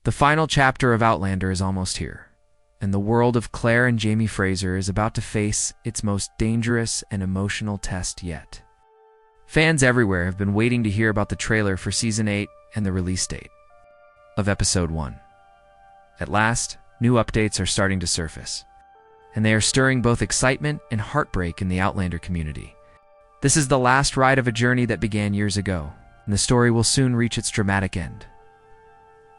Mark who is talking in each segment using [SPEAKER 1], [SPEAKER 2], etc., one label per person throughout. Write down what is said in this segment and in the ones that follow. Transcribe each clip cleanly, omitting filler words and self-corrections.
[SPEAKER 1] The final chapter of Outlander is almost here, and the world of Claire and Jamie Fraser is about to face its most dangerous and emotional test yet. Fans everywhere have been waiting to hear about the trailer for Season 8 and the release date of Episode 1. At last, new updates are starting to surface, and they are stirring both excitement and heartbreak in the Outlander community. This is the last ride of a journey that began years ago, and the story will soon reach its dramatic end.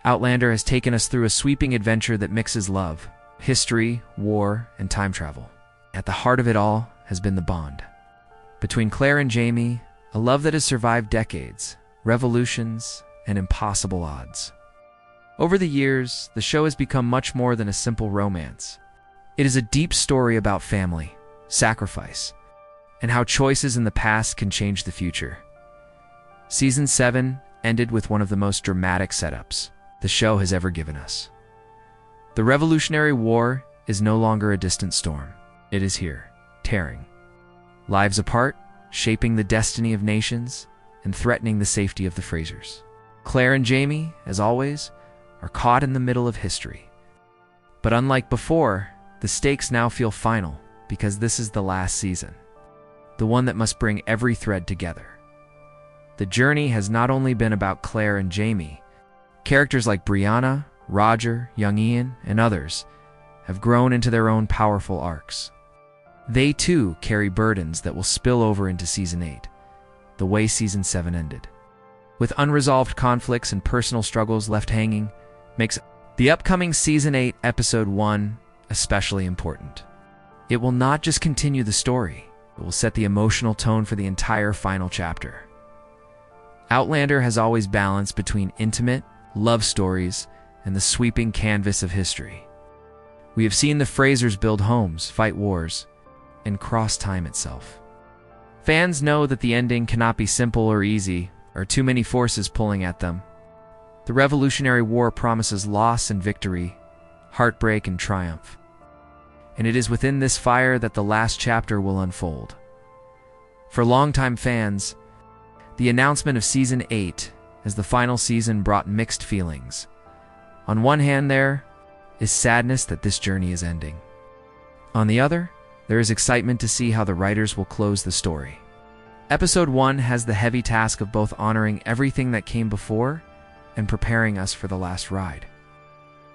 [SPEAKER 1] Outlander has taken us through a sweeping adventure that mixes love, history, war, and time travel. At the heart of it all has been the bond between Claire and Jamie, a love that has survived decades, revolutions, and impossible odds. Over the years, the show has become much more than a simple romance. It is a deep story about family, sacrifice, and how choices in the past can change the future. Season 7 ended with one of the most dramatic setups the show has ever given us. The Revolutionary War is no longer a distant storm. It is here, tearing lives apart, shaping the destiny of nations, and threatening the safety of the Frasers. Claire and Jamie, as always, are caught in the middle of history. But unlike before, the stakes now feel final because this is the last season, the one that must bring every thread together. The journey has not only been about Claire and Jamie. Characters like Brianna, Roger, young Ian, and others have grown into their own powerful arcs. They too carry burdens that will spill over into Season 8, the way Season 7 ended. With unresolved conflicts and personal struggles left hanging, makes the upcoming Season 8 Episode 1 especially important. It will not just continue the story, it will set the emotional tone for the entire final chapter. Outlander has always balanced between intimate love stories and the sweeping canvas of history. We have seen the Frasers build homes, fight wars, and cross time itself. Fans know that the ending cannot be simple or easy, or too many forces pulling at them. The Revolutionary War promises loss and victory, heartbreak and triumph. And it is within this fire that the last chapter will unfold. For longtime fans, the announcement of Season 8 as the final season brought mixed feelings. On one hand, there is sadness that this journey is ending. On the other, there is excitement to see how the writers will close the story. Episode 1 has the heavy task of both honoring everything that came before and preparing us for the last ride.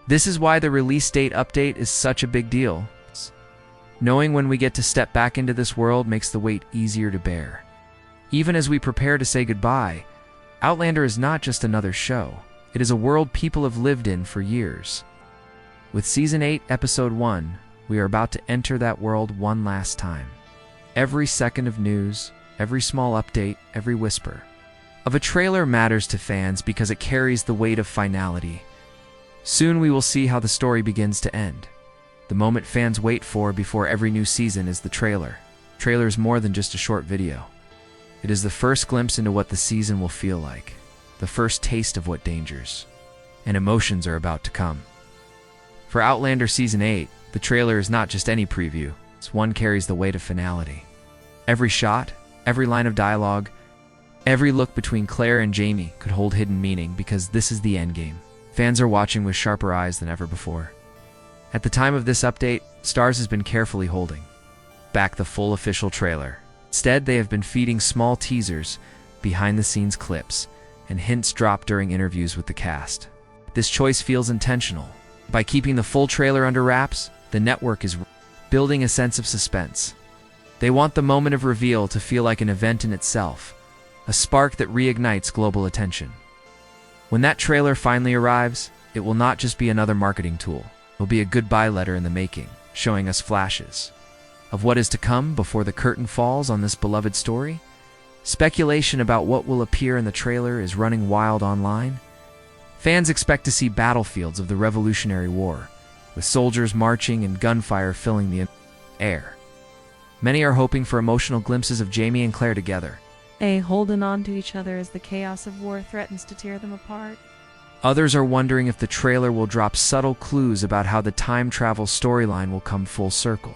[SPEAKER 1] This is why the release date update is such a big deal. Knowing when we get to step back into this world makes the wait easier to bear. Even as we prepare to say goodbye, Outlander is not just another show. It is a world people have lived in for years. With Season 8, Episode 1, we are about to enter that world one last time. Every second of news, every small update, every whisper of a trailer matters to fans because it carries the weight of finality. Soon we will see how the story begins to end. The moment fans wait for before every new season is the trailer. The trailer is more than just a short video. It is the first glimpse into what the season will feel like, the first taste of what dangers and emotions are about to come. For Outlander Season 8, the trailer is not just any preview. One carries the weight of finality. Every shot, every line of dialogue, every look between Claire and Jamie could hold hidden meaning because this is the endgame. Fans are watching with sharper eyes than ever before. At the time of this update, Starz has been carefully holding back the full official trailer. Instead, they have been feeding small teasers, behind-the-scenes clips, and hints dropped during interviews with the cast. This choice feels intentional. By keeping the full trailer under wraps, the network is building a sense of suspense. They want the moment of reveal to feel like an event in itself, a spark that reignites global attention. When that trailer finally arrives, it will not just be another marketing tool. It will be a goodbye letter in the making, showing us flashes of what is to come before the curtain falls on this beloved story. Speculation about what will appear in the trailer is running wild online. Fans expect to see battlefields of the Revolutionary War, with soldiers marching and gunfire filling the air. Many are hoping for emotional glimpses of Jamie and Claire together,
[SPEAKER 2] holding on to each other as the chaos of war threatens to tear them apart.
[SPEAKER 1] Others are wondering if the trailer will drop subtle clues about how the time travel storyline will come full circle.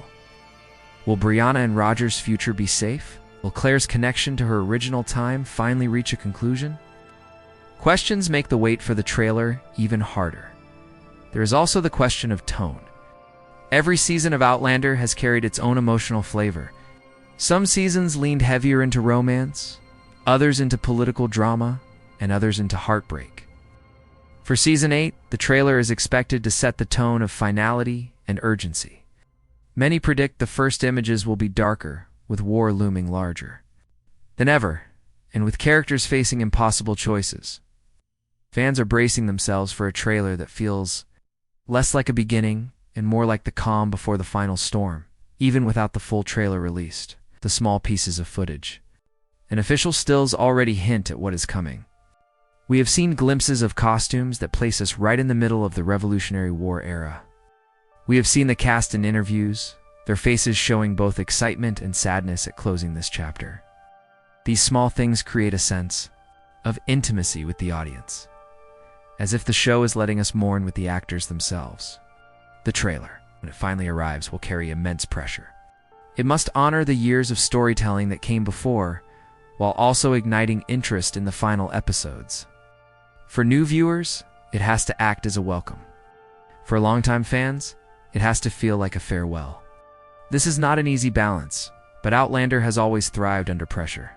[SPEAKER 1] Will Brianna and Roger's future be safe? Will Claire's connection to her original time finally reach a conclusion? Questions make the wait for the trailer even harder. There is also the question of tone. Every season of Outlander has carried its own emotional flavor. Some seasons leaned heavier into romance, others into political drama, and others into heartbreak. For Season 8, the trailer is expected to set the tone of finality and urgency. Many predict the first images will be darker, with war looming larger than ever, and with characters facing impossible choices. Fans are bracing themselves for a trailer that feels less like a beginning and more like the calm before the final storm, even without the full trailer released. The small pieces of footage and official stills already hint at what is coming. We have seen glimpses of costumes that place us right in the middle of the Revolutionary War era. We have seen the cast in interviews, their faces showing both excitement and sadness at closing this chapter. These small things create a sense of intimacy with the audience, as if the show is letting us mourn with the actors themselves. The trailer, when it finally arrives, will carry immense pressure. It must honor the years of storytelling that came before, while also igniting interest in the final episodes. For new viewers, it has to act as a welcome. For longtime fans, it has to feel like a farewell. This is not an easy balance, but Outlander has always thrived under pressure.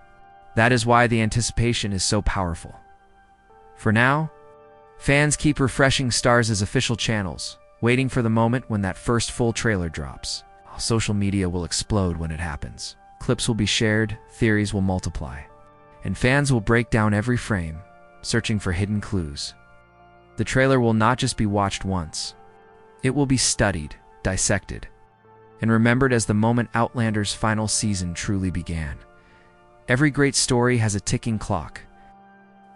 [SPEAKER 1] That is why the anticipation is so powerful. For now, fans keep refreshing Starz' official channels, waiting for the moment when that first full trailer drops. Social media will explode when it happens. Clips will be shared, theories will multiply, and fans will break down every frame, searching for hidden clues. The trailer will not just be watched once. It will be studied, dissected, and remembered as the moment Outlander's final season truly began. Every great story has a ticking clock,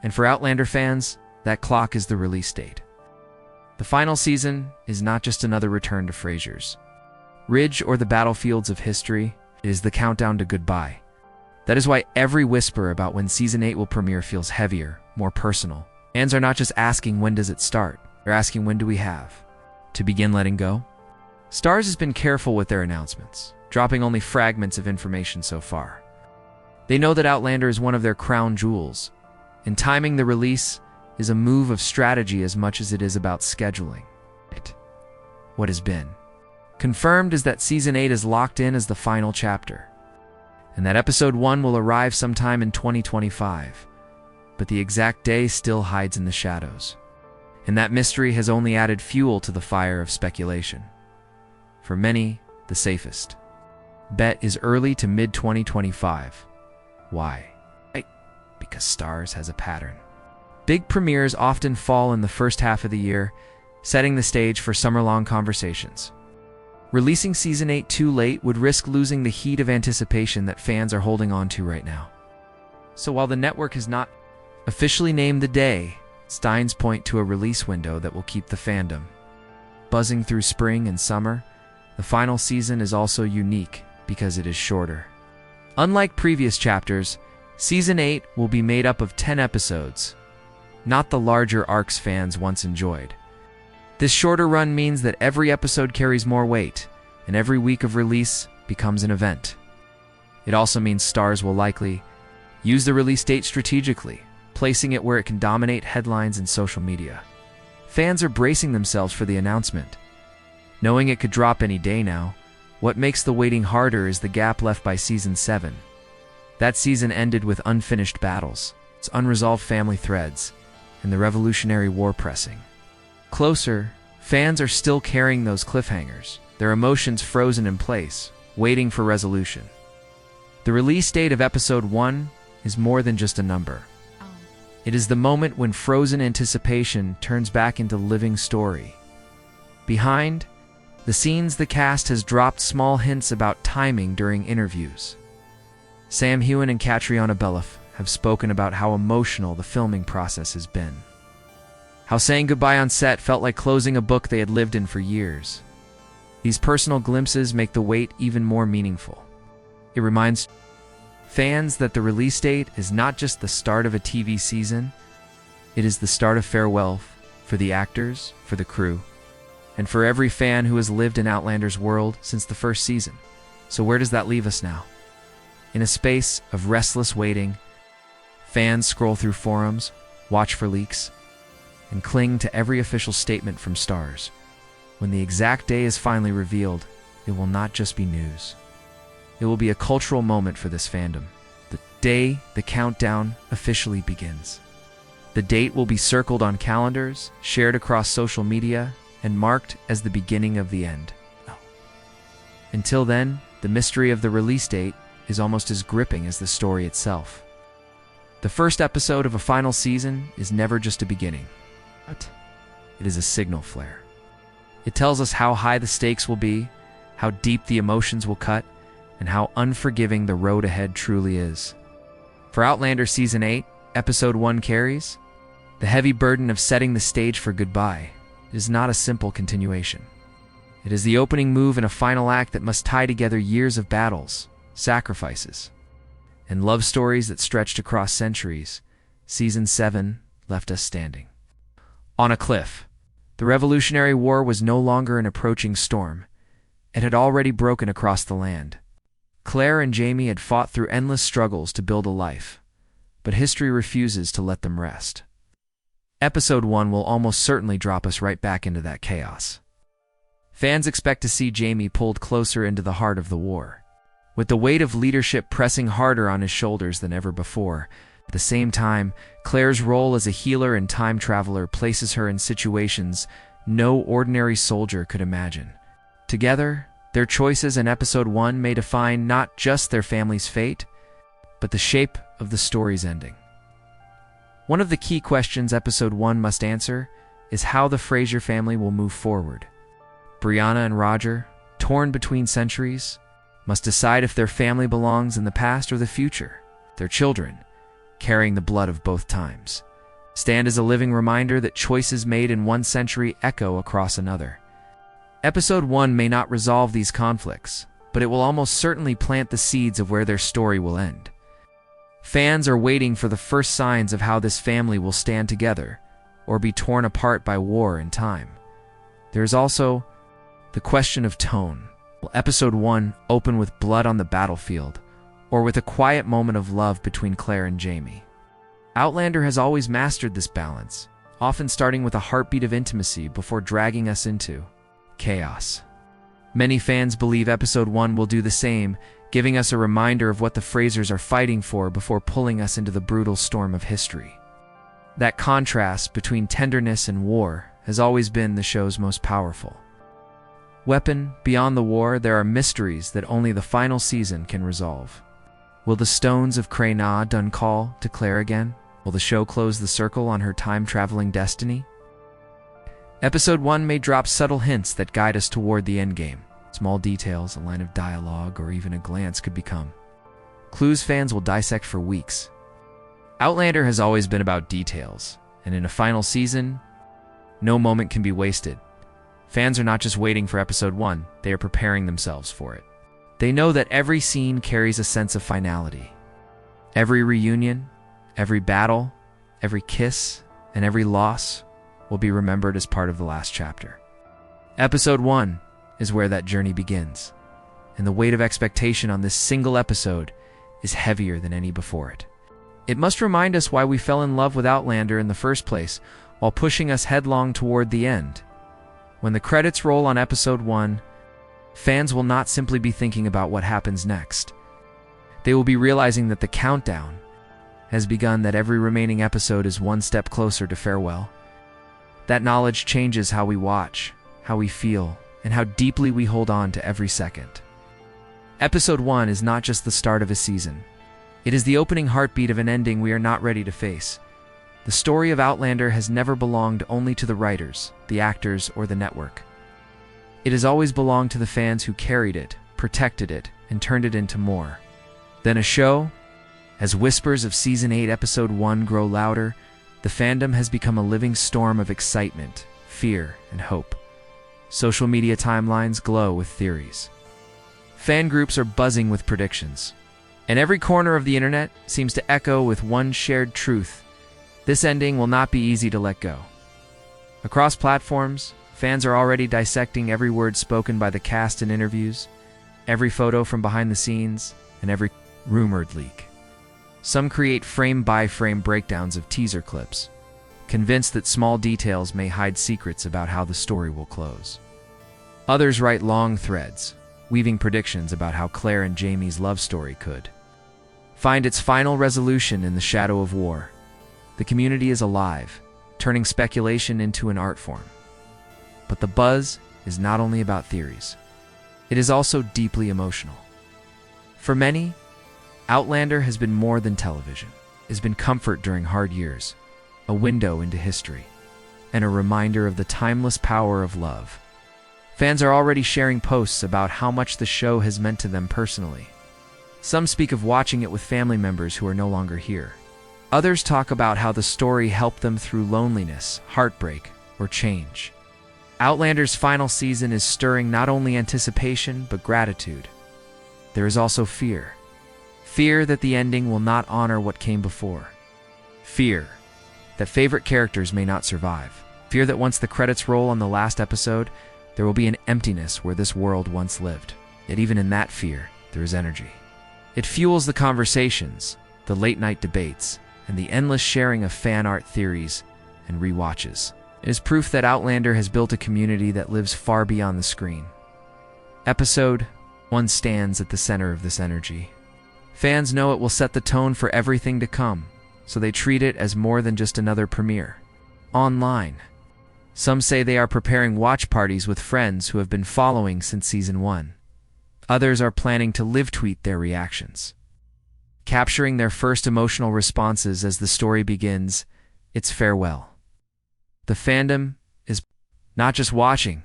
[SPEAKER 1] and for Outlander fans, that clock is the release date. The final season is not just another return to Frasier's Ridge or the battlefields of history. It is the countdown to goodbye. That is why every whisper about when Season 8 will premiere feels heavier, more personal. Fans are not just asking when does it start, they're asking when do we have to begin letting go? Starz has been careful with their announcements, dropping only fragments of information so far. They know that Outlander is one of their crown jewels, and timing the release is a move of strategy as much as it is about scheduling. What has been confirmed is that Season 8 is locked in as the final chapter, and that Episode 1 will arrive sometime in 2025, but the exact day still hides in the shadows, and that mystery has only added fuel to the fire of speculation. For many, the safest bet is early to mid-2025. Why? Because Starz has a pattern. Big premieres often fall in the first half of the year, setting the stage for summer-long conversations. Releasing Season 8 too late would risk losing the heat of anticipation that fans are holding on to right now. So while the network has not officially named the day, signs point to a release window that will keep the fandom buzzing through spring and summer. The final season is also unique because it is shorter. Unlike previous chapters, Season 8 will be made up of 10 episodes, not the larger arcs fans once enjoyed. This shorter run means that every episode carries more weight, and every week of release becomes an event. It also means Starz will likely use the release date strategically, placing it where it can dominate headlines and social media. Fans are bracing themselves for the announcement, knowing it could drop any day now. What makes the waiting harder is the gap left by Season 7. That season ended with unfinished battles, its unresolved family threads, and the Revolutionary War pressing closer. Fans are still carrying those cliffhangers, their emotions frozen in place, waiting for resolution. The release date of Episode 1 is more than just a number. It is the moment when frozen anticipation turns back into living story. Behind the scenes, the cast has dropped small hints about timing during interviews. Sam Heughan and Catriona Balfe have spoken about how emotional the filming process has been, how saying goodbye on set felt like closing a book they had lived in for years. These personal glimpses make the wait even more meaningful. It reminds fans that the release date is not just the start of a TV season, it is the start of farewell for the actors, for the crew, and for every fan who has lived in Outlander's world since the first season. So where does that leave us now? In a space of restless waiting, fans scroll through forums, watch for leaks, and cling to every official statement from stars. When the exact day is finally revealed, it will not just be news. It will be a cultural moment for this fandom. The day the countdown officially begins. The date will be circled on calendars, shared across social media, and marked as the beginning of the end. Until then, the mystery of the release date is almost as gripping as the story itself. The first episode of a final season is never just a beginning. It is a signal flare. It tells us how high the stakes will be, how deep the emotions will cut, and how unforgiving the road ahead truly is. For Outlander Season 8, Episode 1 carries, the heavy burden of setting the stage for goodbye is not a simple continuation. It is the opening move in a final act that must tie together years of battles, sacrifices, and love stories that stretched across centuries. Season 7 left us standing on a cliff. The Revolutionary War was no longer an approaching storm. It had already broken across the land. Claire and Jamie had fought through endless struggles to build a life, but history refuses to let them rest. Episode 1 will almost certainly drop us right back into that chaos. Fans expect to see Jamie pulled closer into the heart of the war, with the weight of leadership pressing harder on his shoulders than ever before. At the same time, Claire's role as a healer and time traveler places her in situations no ordinary soldier could imagine. Together, their choices in Episode 1 may define not just their family's fate, but the shape of the story's ending. One of the key questions Episode 1 must answer is how the Fraser family will move forward. Brianna and Roger, torn between centuries, must decide if their family belongs in the past or the future. Their children, carrying the blood of both times, stand as a living reminder that choices made in one century echo across another. Episode 1 may not resolve these conflicts, but it will almost certainly plant the seeds of where their story will end. Fans are waiting for the first signs of how this family will stand together or be torn apart by war and time. There is also the question of tone. Will Episode 1 open with blood on the battlefield, or with a quiet moment of love between Claire and Jamie? Outlander has always mastered this balance, often starting with a heartbeat of intimacy before dragging us into chaos. Many fans believe Episode 1 will do the same, giving us a reminder of what the Frasers are fighting for before pulling us into the brutal storm of history. That contrast between tenderness and war has always been the show's most powerful weapon. Beyond the war, there are mysteries that only the final season can resolve. Will the stones of Cray-Na done call to Claire again? Will the show close the circle on her time-traveling destiny? Episode 1 may drop subtle hints that guide us toward the endgame. Small details, a line of dialogue, or even a glance could become clues fans will dissect for weeks. Outlander has always been about details, and in a final season, no moment can be wasted. Fans are not just waiting for Episode 1, they are preparing themselves for it. They know that every scene carries a sense of finality. Every reunion, every battle, every kiss, and every loss will be remembered as part of the last chapter. Episode 1 is where that journey begins, and the weight of expectation on this single episode is heavier than any before it. It must remind us why we fell in love with Outlander in the first place, while pushing us headlong toward the end. When the credits roll on Episode 1, fans will not simply be thinking about what happens next. They will be realizing that the countdown has begun, that every remaining episode is one step closer to farewell. That knowledge changes how we watch, how we feel, and how deeply we hold on to every second. Episode 1 is not just the start of a season. It is the opening heartbeat of an ending we are not ready to face. The story of Outlander has never belonged only to the writers, the actors, or the network. It has always belonged to the fans who carried it, protected it, and turned it into more than a show. As whispers of Season 8, Episode 1 grow louder, the fandom has become a living storm of excitement, fear, and hope. Social media timelines glow with theories. Fan groups are buzzing with predictions. And every corner of the internet seems to echo with one shared truth: this ending will not be easy to let go. Across platforms, fans are already dissecting every word spoken by the cast in interviews, every photo from behind the scenes, and every rumored leak. Some create frame-by-frame breakdowns of teaser clips, convinced that small details may hide secrets about how the story will close. Others write long threads, weaving predictions about how Claire and Jamie's love story could find its final resolution in the shadow of war. The community is alive, turning speculation into an art form. But the buzz is not only about theories. It is also deeply emotional. For many, Outlander has been more than television. It has been comfort during hard years, a window into history, and a reminder of the timeless power of love. Fans are already sharing posts about how much the show has meant to them personally. Some speak of watching it with family members who are no longer here. Others talk about how the story helped them through loneliness, heartbreak, or change. Outlander's final season is stirring not only anticipation, but gratitude. There is also fear. Fear that the ending will not honor what came before. Fear that favorite characters may not survive. Fear that once the credits roll on the last episode, there will be an emptiness where this world once lived. Yet even in that fear, there is energy. It fuels the conversations, the late-night debates, and the endless sharing of fan art theories and rewatches. It is proof that Outlander has built a community that lives far beyond the screen. Episode 1 stands at the center of this energy. Fans know it will set the tone for everything to come, so they treat it as more than just another premiere. Online, some say they are preparing watch parties with friends who have been following since Season 1. Others are planning to live tweet their reactions, capturing their first emotional responses as the story begins its farewell. The fandom is not just watching,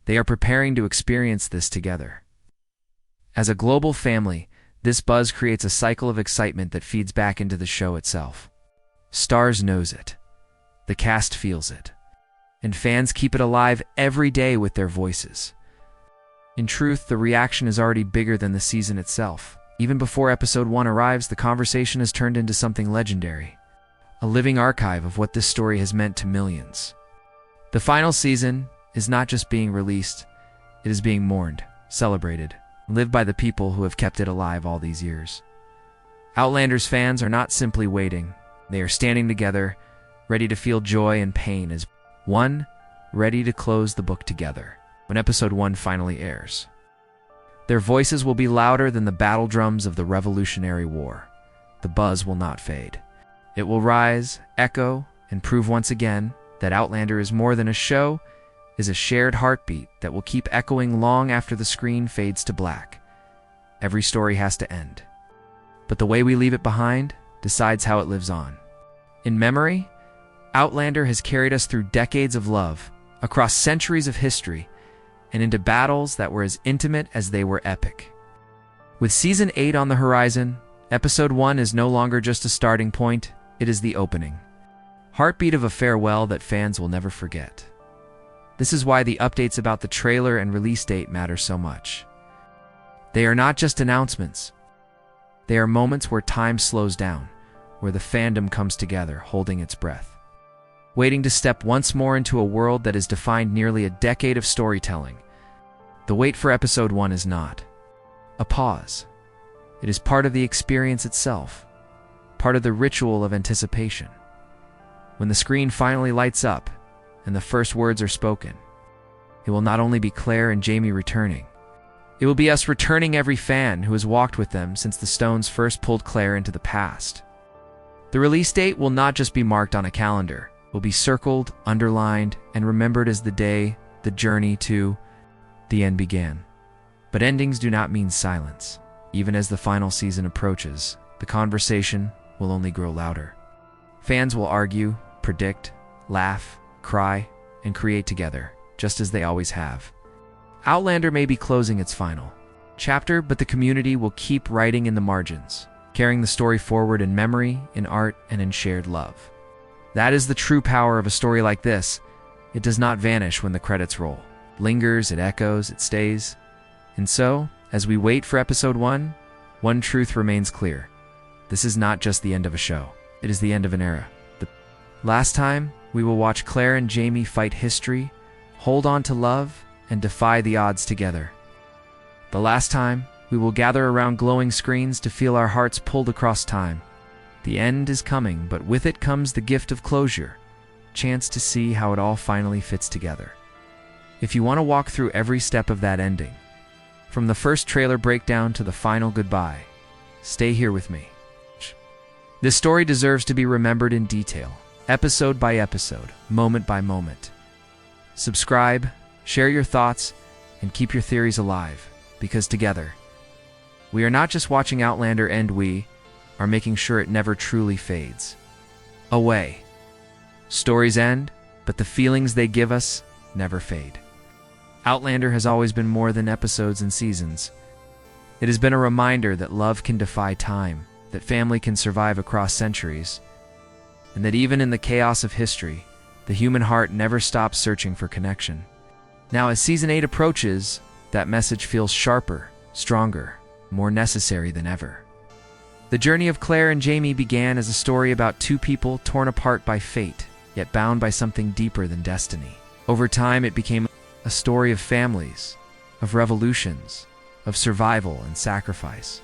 [SPEAKER 1] they are preparing to experience this together. As a global family, this buzz creates a cycle of excitement that feeds back into the show itself. Stars knows it, the cast feels it, and fans keep it alive every day with their voices. In truth, the reaction is already bigger than the season itself. Even before Episode 1 arrives, the conversation has turned into something legendary, a living archive of what this story has meant to millions. The final season is not just being released, it is being mourned, celebrated, and lived by the people who have kept it alive all these years. Outlander's fans are not simply waiting, they are standing together, ready to feel joy and pain as one, ready to close the book together when Episode 1 finally airs. Their voices will be louder than the battle drums of the Revolutionary War. The buzz will not fade. It will rise, echo, and prove once again that Outlander is more than a show, is a shared heartbeat that will keep echoing long after the screen fades to black. Every story has to end, but the way we leave it behind decides how it lives on. In memory, Outlander has carried us through decades of love, across centuries of history, and into battles that were as intimate as they were epic. With Season 8 on the horizon, Episode 1 is no longer just a starting point, it is the opening. Heartbeat of a farewell that fans will never forget. This is why the updates about the trailer and release date matter so much. They are not just announcements. They are moments where time slows down, where the fandom comes together, holding its breath, waiting to step once more into a world that has defined nearly a decade of storytelling. The wait for Episode 1 is not a pause. It is part of the experience itself, part of the ritual of anticipation. When the screen finally lights up and the first words are spoken, it will not only be Claire and Jamie returning, it will be us returning every fan who has walked with them since the Stones first pulled Claire into the past. The release date will not just be marked on a calendar, it will be circled, underlined, and remembered as the day the journey to the end began. But endings do not mean silence. Even as the final season approaches, the conversation will only grow louder. Fans will argue, predict, laugh, cry, and create together, just as they always have. Outlander may be closing its final chapter, but the community will keep writing in the margins, carrying the story forward in memory, in art, and in shared love. That is the true power of a story like this. It does not vanish when the credits roll. It lingers, it echoes, it stays. And so, as we wait for Episode 1, one truth remains clear. This is not just the end of a show. It is the end of an era. The last time, we will watch Claire and Jamie fight history, hold on to love, and defy the odds together. The last time, we will gather around glowing screens to feel our hearts pulled across time. The end is coming, but with it comes the gift of closure. chance to see how it all finally fits together. If you want to walk through every step of that ending, from the first trailer breakdown to the final goodbye, stay here with me. This story deserves to be remembered in detail, episode by episode, moment by moment. Subscribe, share your thoughts, and keep your theories alive, because together, we are not just watching Outlander, and we are making sure it never truly fades away. Stories end, but the feelings they give us never fade. Outlander has always been more than episodes and seasons. It has been a reminder that love can defy time, that family can survive across centuries, and that even in the chaos of history, the human heart never stops searching for connection. Now, as Season 8 approaches, that message feels sharper, stronger, more necessary than ever. The journey of Claire and Jamie began as a story about two people torn apart by fate, yet bound by something deeper than destiny. Over time, it became a story of families, of revolutions, of survival and sacrifice.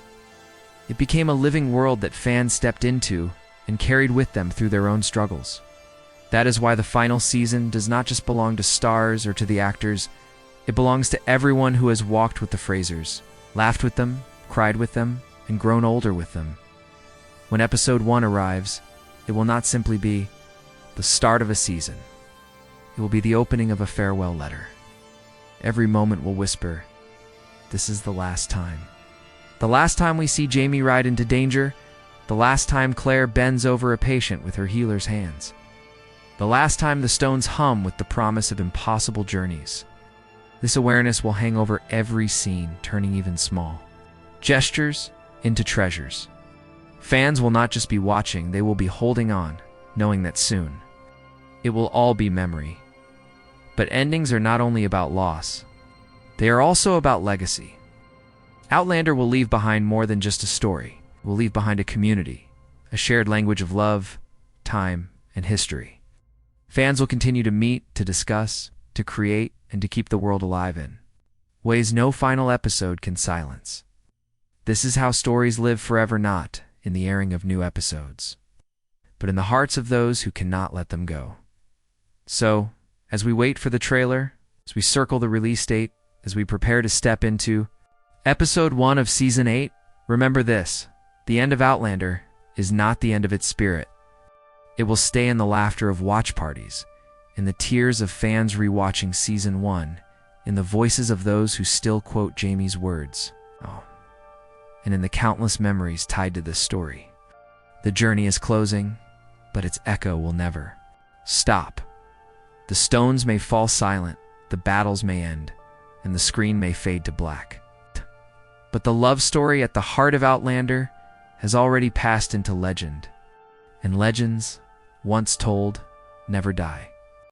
[SPEAKER 1] It became a living world that fans stepped into and carried with them through their own struggles. That is why the final season does not just belong to stars or to the actors, it belongs to everyone who has walked with the Frasers, laughed with them, cried with them, and grown older with them. When episode 1 arrives, it will not simply be the start of a season. It will be the opening of a farewell letter. Every moment will whisper, this is the last time. The last time we see Jamie ride into danger, the last time Claire bends over a patient with her healer's hands. The last time the stones hum with the promise of impossible journeys. This awareness will hang over every scene, turning even small gestures into treasures. Fans will not just be watching, they will be holding on, knowing that soon it will all be memory. But endings are not only about loss, they are also about legacy. Outlander will leave behind more than just a story. It will leave behind a community, a shared language of love, time, and history. Fans will continue to meet, to discuss, to create, and to keep the world alive in ways no final episode can silence. This is how stories live forever, not in the airing of new episodes, but in the hearts of those who cannot let them go. So, as we wait for the trailer, as we circle the release date, as we prepare to step into episode 1 of Season 8, remember this: the end of Outlander is not the end of its spirit. It will stay in the laughter of watch parties, in the tears of fans rewatching Season 1, in the voices of those who still quote Jamie's words. And in the countless memories tied to this story. The journey is closing, but its echo will never stop. The stones may fall silent, the battles may end, and the screen may fade to black. But the love story at the heart of Outlander has already passed into legend, and legends, once told, never die.